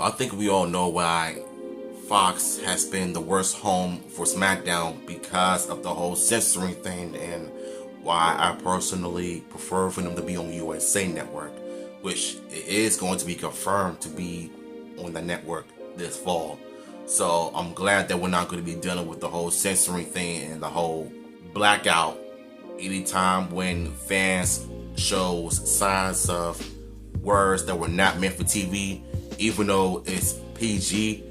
I think we all know why Fox has been the worst home for SmackDown because of the whole censoring thing, and why I personally prefer for them to be on USA Network, which is going to be confirmed to be on the network this fall. So I'm glad that we're not going to be dealing with the whole censoring thing and the whole blackout anytime when fans shows signs of words that were not meant for TV, even though it's PG.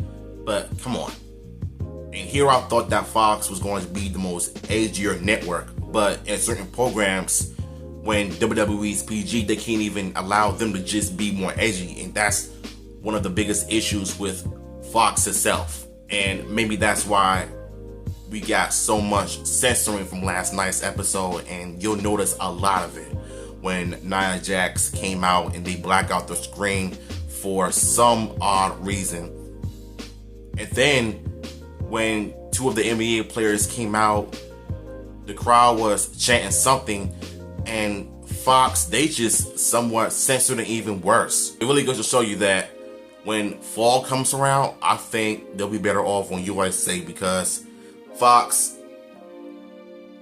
But come on. And here I thought that Fox was going to be the most edgier network, but in certain programs, when WWE's PG, they can't even allow them to just be more edgy, and that's one of the biggest issues with Fox itself. And maybe that's why we got so much censoring from last night's episode, and you'll notice a lot of it when Nia Jax came out and they black out the screen for some odd reason. And then when two of the NBA players came out, the crowd was chanting something, and Fox, they just somewhat censored it even worse. It really goes to show you that when fall comes around, I think they'll be better off on USA, because Fox,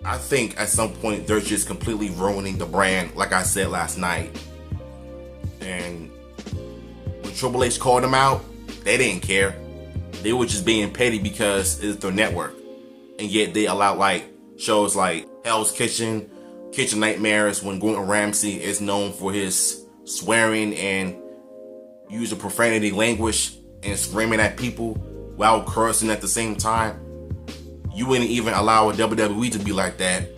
I think at some point they're just completely ruining the brand, like I said last night. And when Triple H called them out, they didn't care. They were just being petty because it's their network. And yet they allow like shows like Hell's Kitchen, Kitchen Nightmares, when Gordon Ramsay is known for his swearing and using profanity language and screaming at people while cursing at the same time. You wouldn't even allow a WWE to be like that.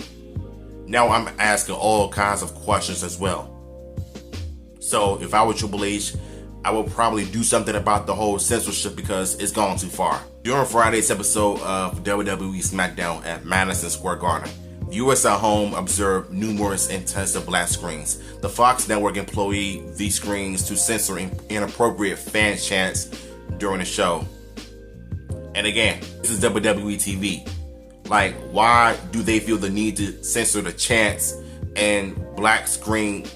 Now I'm asking all kinds of questions as well. So if I were Triple H, I would probably do something about the whole censorship because it's gone too far. During Friday's episode of WWE SmackDown at Madison Square Garden, viewers at home observed numerous intensive black screens. The Fox Network employed these screens to censor inappropriate fan chants during the show. And again, this is WWE TV. Like, why do they feel the need to censor the chants and black screen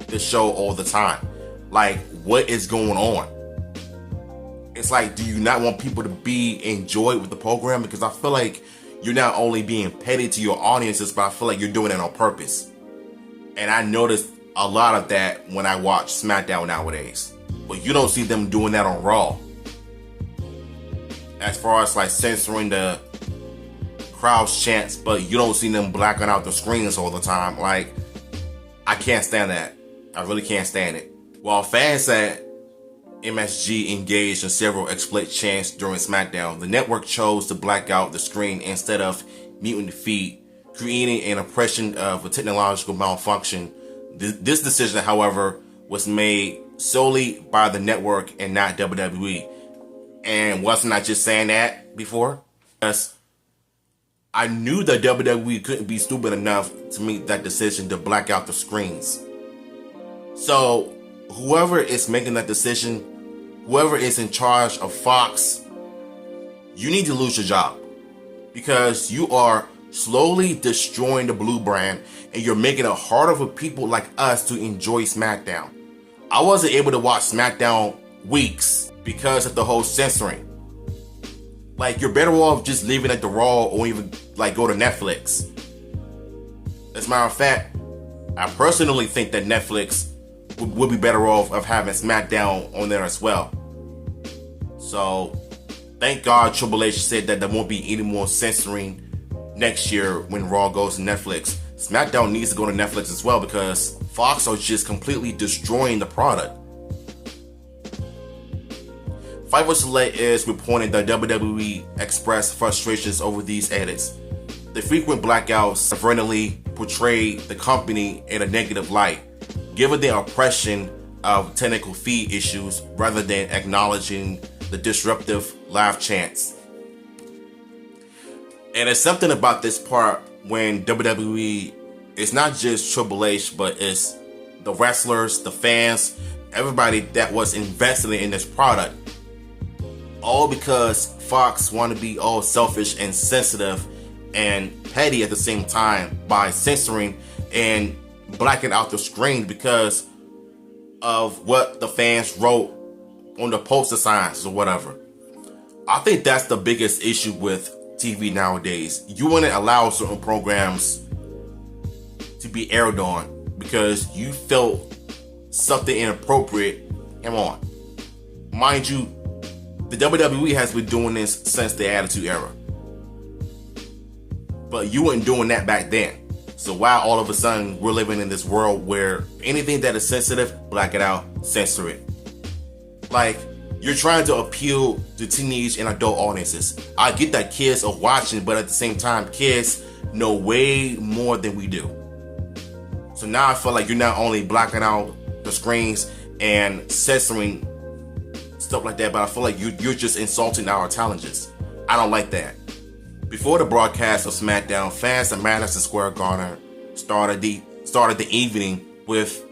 the show all the time? Like, what is going on? It's like, do you not want people to be enjoyed with the program? Because I feel like you're not only being petty to your audiences, but I feel like you're doing it on purpose. And I noticed a lot of that when I watch SmackDown nowadays. But you don't see them doing that on Raw. As far as like censoring the crowd's chants, but you don't see them blacking out the screens all the time. Like, I can't stand that. I really can't stand it. While fans at MSG engaged in several explicit chants during SmackDown, the network chose to black out the screen instead of muting the feed, creating an impression of a technological malfunction. This decision, however, was made solely by the network and not WWE. And wasn't I just saying that before? Because I knew that WWE couldn't be stupid enough to make that decision to black out the screens. So whoever is making that decision, whoever is in charge of Fox, you need to lose your job, because you are slowly destroying the blue brand and you're making it harder for people like us to enjoy SmackDown. I wasn't able to watch SmackDown weeks because of the whole censoring. Like, you're better off just leaving it to Raw, or even like go to Netflix. As a matter of fact, I personally think that Netflix would be better off of having SmackDown on there as well. So thank God Triple H said that there won't be any more censoring next year when Raw goes to Netflix. SmackDown needs to go to Netflix as well, because Fox are just completely destroying the product. Fightful Select is reporting that WWE expressed frustrations over these edits. The frequent blackouts inadvertently portrayed the company in a negative light, given the oppression of technical feed issues rather than acknowledging the disruptive live chants. And it's something about this part when WWE, it's not just Triple H, but it's the wrestlers, the fans, everybody that was invested in this product. All because Fox want to be all selfish and sensitive and petty at the same time by censoring and blacking out the screen because of what the fans wrote on the poster signs or whatever. I think that's the biggest issue with TV nowadays. You wouldn't allow certain programs to be aired on because you felt something inappropriate. Come on. Mind you, the WWE has been doing this since the Attitude Era. But you weren't doing that back then. So why all of a sudden we're living in this world where anything that is sensitive, black it out, censor it. Like, you're trying to appeal to teenage and adult audiences. I get that kids are watching, but at the same time, kids know way more than we do. So now I feel like you're not only blocking out the screens and censoring stuff like that, but I feel like you're just insulting our intelligence. I don't like that. Before the broadcast of SmackDown, fans at Madison Square Garden started the evening with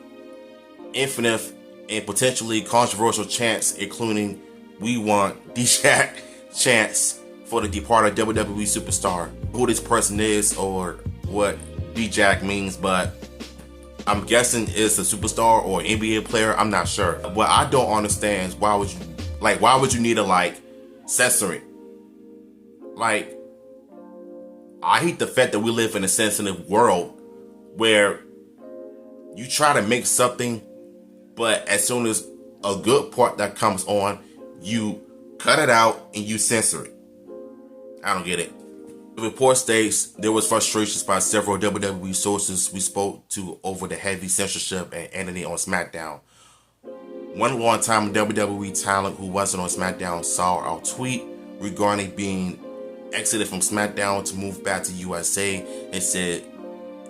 infinite and potentially controversial chants, including "We want D-Jack" chants for the departed WWE superstar. Who this person is or what D-Jack means, but I'm guessing it's a superstar or NBA player. I'm not sure. What I don't understand is why would you need to censor it? Like, I hate the fact that we live in a sensitive world where you try to make something, but as soon as a good part that comes on, you cut it out and you censor it. I don't get it. The report states there was frustrations by several WWE sources we spoke to over the heavy censorship and editing on SmackDown. One longtime WWE talent who wasn't on SmackDown saw our tweet regarding being exited from SmackDown to move back to USA and said,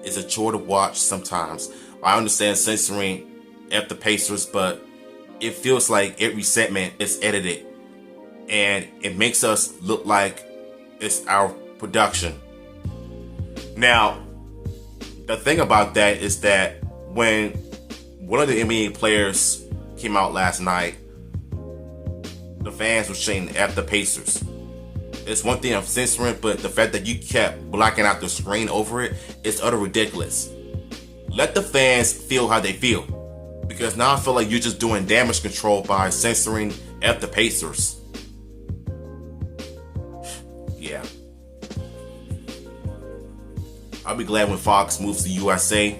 "It's a chore to watch sometimes. I understand censoring F the Pacers, but it feels like every segment is edited and it makes us look like it's our production." Now, the thing about that is that when one of the NBA players came out last night, the fans were saying F the Pacers. It's one thing of censoring, but the fact that you kept blacking out the screen over it is utter ridiculous. Let the fans feel how they feel. Because now I feel like you're just doing damage control by censoring F the Pacers. Yeah. I'll be glad when Fox moves to USA,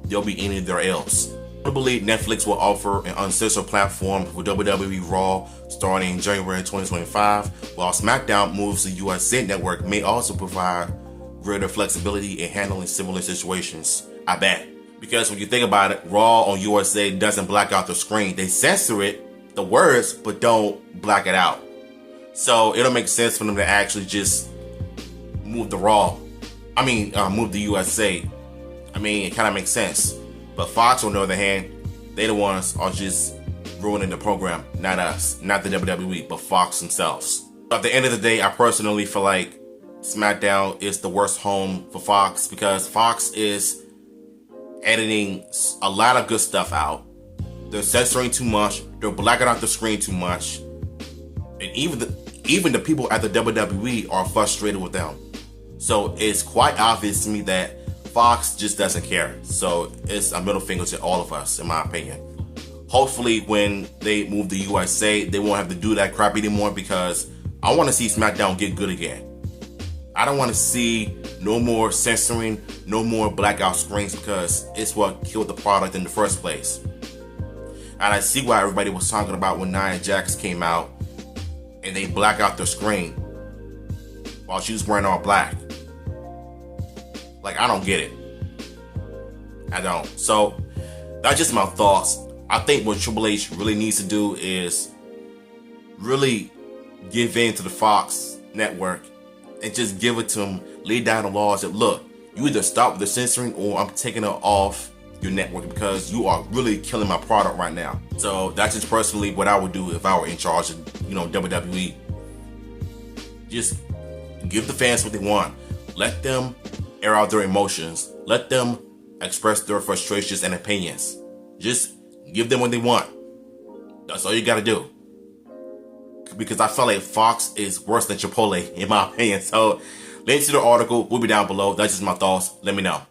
they'll be eating their L's. I believe Netflix will offer an uncensored platform for WWE Raw starting in January 2025, while SmackDown moves to USA Network may also provide greater flexibility in handling similar situations. I bet. Because when you think about it, Raw on USA doesn't black out the screen. They censor it, the words, but don't black it out. So it'll make sense for them to actually just move the move the USA. It kind of makes sense. But Fox, on the other hand, they the ones are just ruining the program, not us, not the WWE, but Fox themselves. At the end of the day, I personally feel like SmackDown is the worst home for Fox because Fox is editing a lot of good stuff out. They're censoring too much. They're blacking out the screen too much. And even the people at the WWE are frustrated with them. So it's quite obvious to me that Fox just doesn't care. So it's a middle finger to all of us, in my opinion. Hopefully when they move to USA, they won't have to do that crap anymore because I want to see SmackDown get good again. I don't want to see no more censoring, no more blackout screens because it's what killed the product in the first place. And I see why everybody was talking about when Nia Jax came out and they black out the screen while she was wearing all black. I don't get it. I don't. So that's just my thoughts. I think what Triple H really needs to do is really give in to the Fox network and just give it to them, lay down the laws that, look, you either stop with the censoring or I'm taking it off your network because you are really killing my product right now. So that's just personally what I would do if I were in charge of, WWE. Just give the fans what they want. Let them air out their emotions. Let them express their frustrations and opinions. Just give them what they want. That's all you gotta do. Because I feel like Fox is worse than Chipotle, in my opinion. So, link to the article will be down below. That's just my thoughts. Let me know.